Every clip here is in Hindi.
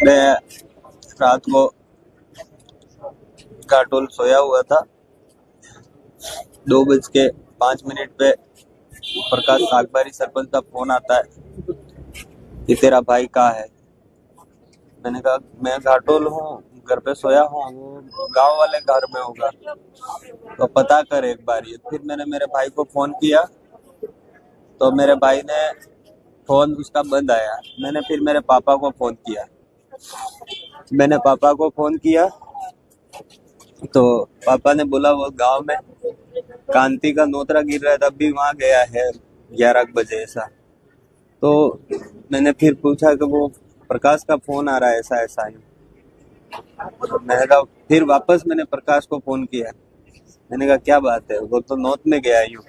मैं रात को काटोल सोया हुआ था। 2:05 पे प्रकाश सागबारी सरपंच का फोन आता है कि तेरा भाई कहाँ है। मैंने कहा मैं घाटोल हूँ, घर पे सोया हूँ, वो गांव वाले घर में होगा तो पता कर एक बार। ये फिर मैंने मेरे भाई को फोन किया तो मेरे भाई ने फोन उसका बंद आया। मैंने फिर मेरे पापा को फोन किया। तो पापा ने बोला वो गांव में कांति का नोतरा गिर रहा है, तब भी वहां गया है 11 बजे ऐसा। तो मैंने फिर पूछा कि वो प्रकाश का फोन आ रहा है ऐसा ऐसा ही। मैंने कहा फिर वापस मैंने प्रकाश को फोन किया। मैंने कहा क्या बात है, वो तो नौत में गया यूं,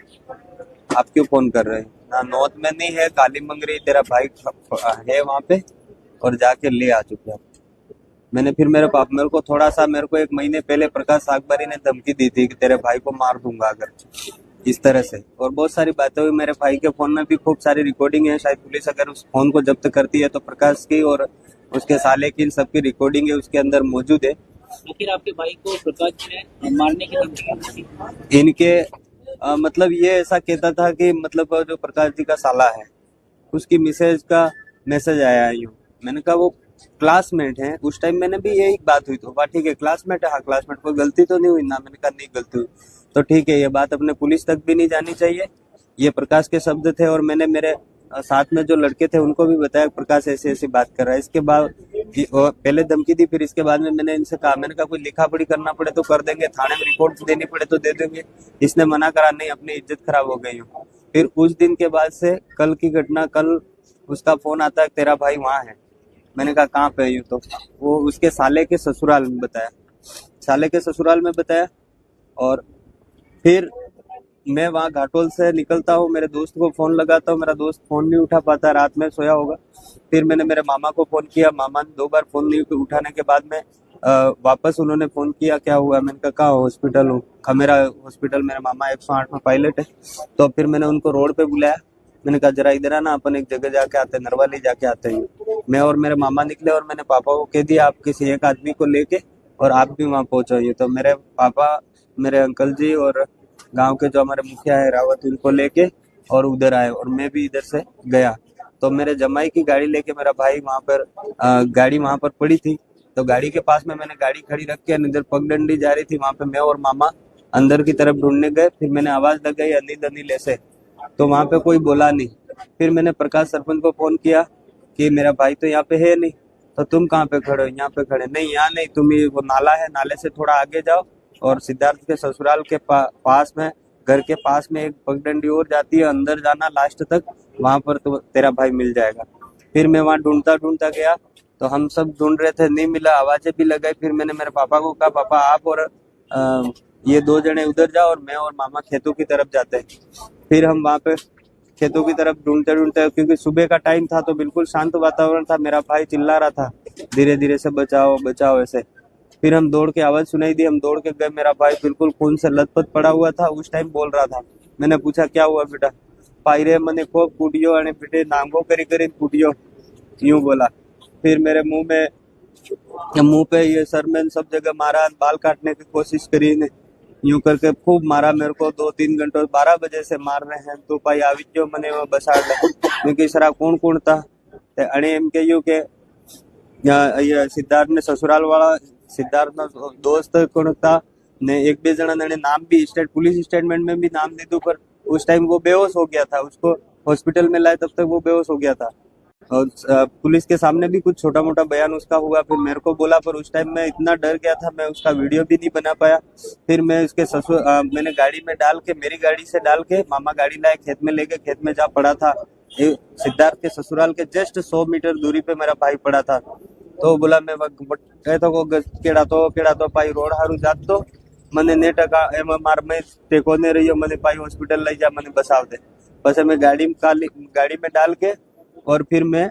आप क्यों फोन कर रहे हैं? ना नौत में नहीं है, काली मंगरी तेरा भाई है वहां पे और जाके ले आ चुका। मैंने फिर मेरे को थोड़ा सा, मेरे को 1 महीने पहले प्रकाश सागबारी ने धमकी दी थी कि तेरे भाई को मार दूंगा अगर इस तरह से, और बहुत सारी बातें हुई। मेरे भाई के फोन में भी खूब सारी रिकॉर्डिंग है। शायद पुलिस अगर उस फोन को जब्त करती है तो प्रकाश की और उसके साले की, इन सबकी रिकॉर्डिंग है उसके अंदर मौजूद है। आखिर आपके भाई को प्रकाश ने मारने की धमकी दी? इनके मतलब ये ऐसा कहता था कि मतलब जो प्रकाश जी का साला है उसकी मिसेज का मैसेज आया है यूं। मैंने कहा वो क्लासमेट है, उस टाइम मैंने भी यही बात हुई तो ठीक है क्लासमेट है, हाँ क्लासमेट, कोई गलती तो नहीं हुई ना। मैंने कहा नहीं गलती हुई तो ठीक है, ये बात अपने पुलिस तक भी नहीं जानी चाहिए। ये प्रकाश के शब्द थे और मैंने मेरे साथ में जो लड़के थे उनको भी बताया प्रकाश ऐसी ऐसी बात कर रहा है। इसके बाद पहले धमकी दी, फिर इसके बाद में मैंने इनसे कहा, मैंने कहा कोई लिखा पढ़ी करना पड़े तो कर देंगे, थाने में रिपोर्ट देनी पड़े तो दे देंगे। इसने मना करा, नहीं अपनी इज्जत खराब हो गई हो। फिर उस दिन के बाद से कल की घटना, कल उसका फोन आता है तेरा भाई वहां है। मैंने कहा कहाँ पे यूं, तो वो उसके साले के ससुराल में बताया, साले के ससुराल में बताया। और फिर मैं वहाँ घाटोल से निकलता हूँ, मेरे दोस्त को फोन लगाता हूँ, मेरा दोस्त फोन नहीं उठा पाता, रात में सोया होगा। फिर मैंने मेरे मामा को फोन किया, मामा ने 2 बार फोन नहीं उठाने के बाद में वापस उन्होंने फोन किया क्या हुआ। मैंने कहा कहाँ हॉस्पिटल हूँ, मेरा हॉस्पिटल, मेरा मामा 108 में पायलट है। तो फिर मैंने उनको रोड पे बुलाया। मैंने कहा जरा इधर आना, अपन एक जगह जाके आते हैं, नरवाली जाके आते हैं। मैं और मेरे मामा निकले और मैंने पापा को कह दिया आप किसी एक आदमी को लेके और आप भी वहाँ पहुंचो। ये तो मेरे पापा, मेरे अंकल जी और गांव के जो हमारे मुखिया है रावत, उनको लेके और उधर आए और मैं भी इधर से गया। तो मेरे जमाई की गाड़ी लेके मेरा भाई वहां पर गाड़ी वहां पर पड़ी थी, तो गाड़ी के पास में मैंने गाड़ी खड़ी रख के इधर पगडंडी जा रही थी, वहां पे मैं और मामा अंदर की तरफ ढूंढने गए। फिर मैंने आवाज लगाई अनिल अनिल ऐसे, तो वहां पे कोई बोला नहीं। फिर मैंने प्रकाश सरपंच को फोन किया कि मेरा भाई तो यहाँ पे है नहीं, तो तुम कहाँ पे खड़े हो? यहाँ पे खड़े, नहीं यहाँ नहीं, तुम ये वो नाला है, नाले से थोड़ा आगे जाओ और सिद्धार्थ के ससुराल के पास में, घर के पास में एक पगडंडी और जाती है, अंदर जाना लास्ट तक, वहां पर तो तेरा भाई मिल जाएगा। फिर मैं वहां ढूंढता ढूंढता गया, तो हम सब ढूंढ रहे थे, नहीं मिला, आवाजें भी लगाई। फिर मैंने मेरे पापा को कहा पापा आप और ये 2 जने उधर जाओ और मैं और मामा खेतों की तरफ जाते हैं। फिर हम वहां पे खेतों की तरफ ढूंढते ढूंढते, क्योंकि सुबह का टाइम था तो बिल्कुल शांत वातावरण था, मेरा भाई चिल्ला रहा था धीरे धीरे से बचाओ बचाओ ऐसे। फिर हम दौड़ के, आवाज सुनाई दी, हम दौड़ के गए, मेरा भाई बिल्कुल खून से लथपथ पड़ा हुआ था, उस टाइम बोल रहा था। मैंने पूछा क्या हुआ बेटा? पायरे मने खूब कूटियो अने बेटे नांगो करी करी कूटियो, यूं बोला। फिर मेरे मुंह पे ये सर में सब जगह मारा, बाल काटने की कोशिश करी ने, यूं करके खूब मारा मेरे को 2-3 घंटों, 12 बजे से मार रहे हैं। तो भाई આવી ગયો મને બસાડ લે, क्योंकि सरा कौन कौन था ते अणे एम कह्યું કે सिद्धार्थ ने ससुराल वाला, सिद्धार्थ ना दोस्त कोण था ने 1-2 जना ने नाम भी पुलिस स्टेटमेंट में भी नाम दीधું, पर उस टाइम वो बेहोश हो गया था, उसको हॉस्पिटल में लाए तब तक वो बेहोश हो गया था। और पुलिस के सामने भी कुछ छोटा मोटा बयान उसका हुआ, फिर मेरे को बोला, पर उस टाइम मैं इतना डर गया था, मैं उसका वीडियो भी नहीं बना पाया। फिर मैं उसके मैंने गाड़ी में डाल के, मेरी गाड़ी से डाल के मामा गाड़ी लाए, खेत में लेके, खेत में जा पड़ा था। सिद्धार्थ के ससुराल के जस्ट 100 मीटर दूरी पे मेरा भाई पड़ा था। तो बोला मैं केड़ा तो भाई रोड हारू जात दो, મને ने टका एम मार में टेको ने रहियो, મને भाई हॉस्पिटल ले जा, મને बसाव दे। बस मैं गाड़ी में डाल के और फिर मैं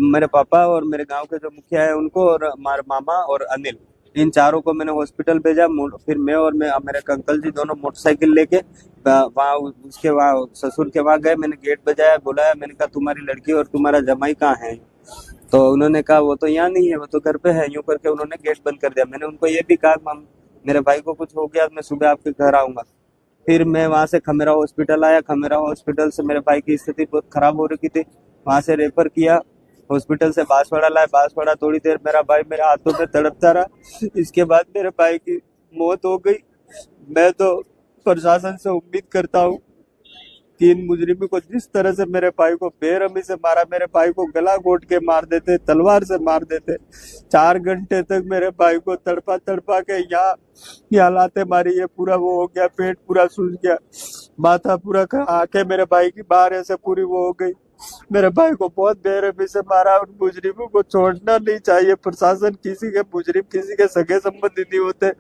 मेरे पापा और मेरे गांव के जो मुखिया है उनको और हमारे मामा और अनिल, इन चारों को मैंने हॉस्पिटल भेजा। फिर मैं और मेरे अंकल जी दोनों मोटरसाइकिल लेके वहाँ उसके वहाँ ससुर के वहाँ गए। मैंने गेट बजाया, बुलाया, मैंने कहा तुम्हारी लड़की और तुम्हारा जमाई कहाँ है? तो उन्होंने कहा वो तो यहाँ नहीं है, वो तो घर पे है। यूं करके उन्होंने गेट बंद कर दिया। मैंने उनको ये भी कहा "मम, मेरे भाई को कुछ हो गया, मैं सुबह आपके घर आऊंगा"। फिर मैं वहां से खमेरा हॉस्पिटल आया। खमेरा हॉस्पिटल से मेरे भाई की स्थिति बहुत खराब हो रखी थी, वहां से रेफर किया। हॉस्पिटल से बांसवाड़ा लाए। बांसवाड़ा थोड़ी देर मेरा भाई मेरे हाथों में तड़पता रहा। इसके बाद मेरे भाई की मौत हो गई। मैं तो प्रशासन से उम्मीद करता हूँ कि इन मुजरिमों को जिस तरह से मेरे भाई को बेरहमी से मारा, मेरे भाई को गला घोट के मार देते, तलवार से मार देते। 4 घंटे तक मेरे भाई को तड़पा तड़पा के यहाँ लाते मारी। ये पूरा वो हो गया, पेट पूरा सूज गया, माथा पूरा आंखें मेरे भाई की बाहर ऐसे पूरी वो हो गई। मेरे भाई को बहुत बेरहमी से मारा। उन मुजरिमों को छोड़ना नहीं चाहिए। प्रशासन किसी के मुजरिम किसी के सगे संबंधी नहीं होते।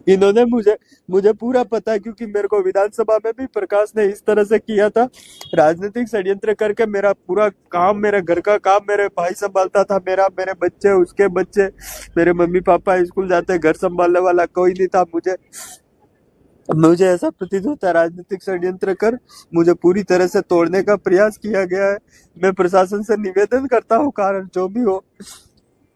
इन्होंने मुझे पूरा पता है, क्योंकि मेरे को विधानसभा में भी प्रकाश ने इस तरह से किया था, राजनीतिक षड्यंत्र करके मेरा पूरा काम, मेरे घर का काम मेरे भाई संभालता था। मेरे बच्चे, उसके बच्चे, मेरे मम्मी पापा स्कूल जाते, घर संभालने वाला कोई नहीं था। मुझे ऐसा प्रतीत होता है राजनीतिक षड्यंत्र कर मुझे पूरी तरह से तोड़ने का प्रयास किया गया है। मैं प्रशासन से निवेदन करता हूँ, कारण जो भी हो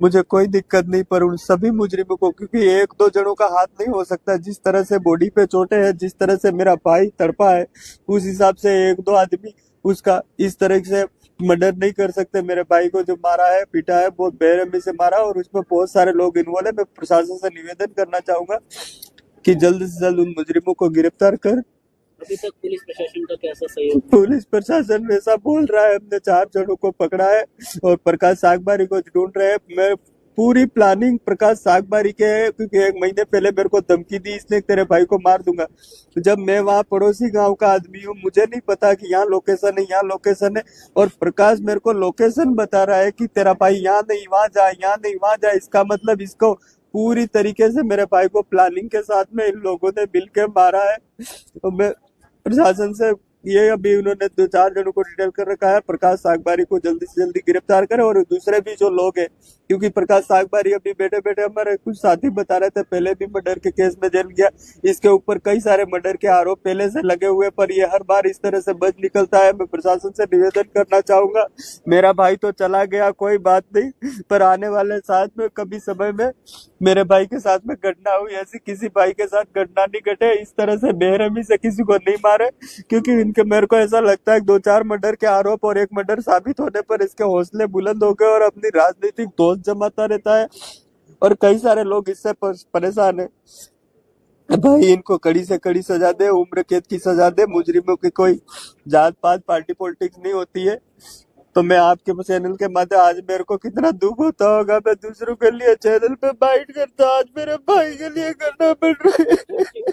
मुझे कोई दिक्कत नहीं, पर उन सभी मुजरिमों को, क्योंकि एक दो जनों का हाथ नहीं हो सकता। जिस तरह से बॉडी पे चोटें हैं, जिस तरह से मेरा भाई तड़पा है, उस हिसाब से एक दो आदमी उसका इस तरह से मर्डर नहीं कर सकते। मेरे भाई को जो मारा है, पीटा है, बहुत बेरहमी से मारा, और उसमें बहुत सारे लोग इन्वॉल्व है। मैं प्रशासन से निवेदन करना चाहूंगा कि जल्द से जल्द उन मुजरिमों को गिरफ्तार कर। अभी तक पुलिस प्रशासन का कैसा सहयोग? पुलिस प्रशासन ऐसा बोल रहा है हमने 4 जनों को पकड़ा है और प्रकाश सागबारी को ढूंढ रहे हैं। मैं पूरी प्लानिंग प्रकाश सागबारी के है, क्योंकि 1 महीने पहले मेरे को धमकी दी, इसने तेरे भाई को मार दूंगा। तो जब मैं वहाँ पड़ोसी गांव का आदमी हूँ, मुझे नहीं पता कि यहाँ लोकेशन है, यहाँ लोकेशन है, और प्रकाश मेरे को लोकेशन बता रहा है कि तेरा भाई यहाँ नहीं वहां जा, यहाँ नहीं वहां जा। इसका मतलब इसको पूरी तरीके से मेरे भाई को प्लानिंग के साथ में इन लोगों ने मिल के मारा है। तो मैं प्रशासन से ये अभी उन्होंने 2-4 जनों को डिटेल कर रखा है, प्रकाश सागबारी को जल्दी से जल्दी गिरफ्तार करें। और दूसरे भी जो लोग हैं, क्योंकि प्रकाश सागबारी अभी बैठे बैठे हमारे कुछ साथी बता रहे थे पहले भी मर्डर के केस में जेल गया। इसके ऊपर कई सारे मर्डर के आरोप पहले से लगे हुए, पर ये हर बार इस तरह से बच निकलता है। मैं प्रशासन से निवेदन करना चाहूंगा, मेरा भाई तो चला गया कोई बात नहीं, पर आने वाले साथ में कभी समय में मेरे भाई के साथ में घटना हुई ऐसी किसी भाई के साथ घटना नहीं घटे। इस तरह से बेरहमी से किसी को नहीं मारे, क्योंकि इनके मेरे को ऐसा लगता है 2-4 मर्डर के आरोप और 1 मर्डर साबित होने पर इसके हौसले बुलंद हो गए और अपनी राजनीतिक दोस्त जमाता रहता है, और कई सारे लोग इससे परेशान है। भाई इनको कड़ी से कड़ी सजा दे, उम्र कैद की सजा दे। मुजरिमों की कोई जात पात पार्टी पॉलिटिक्स नहीं होती है। तो मैं आपके चैनल के माध्यम, आज मेरे को कितना दुख होता होगा, मैं दूसरों के लिए चैनल पे बाइट करता, आज मेरे भाई के लिए करना पड़ रहा है।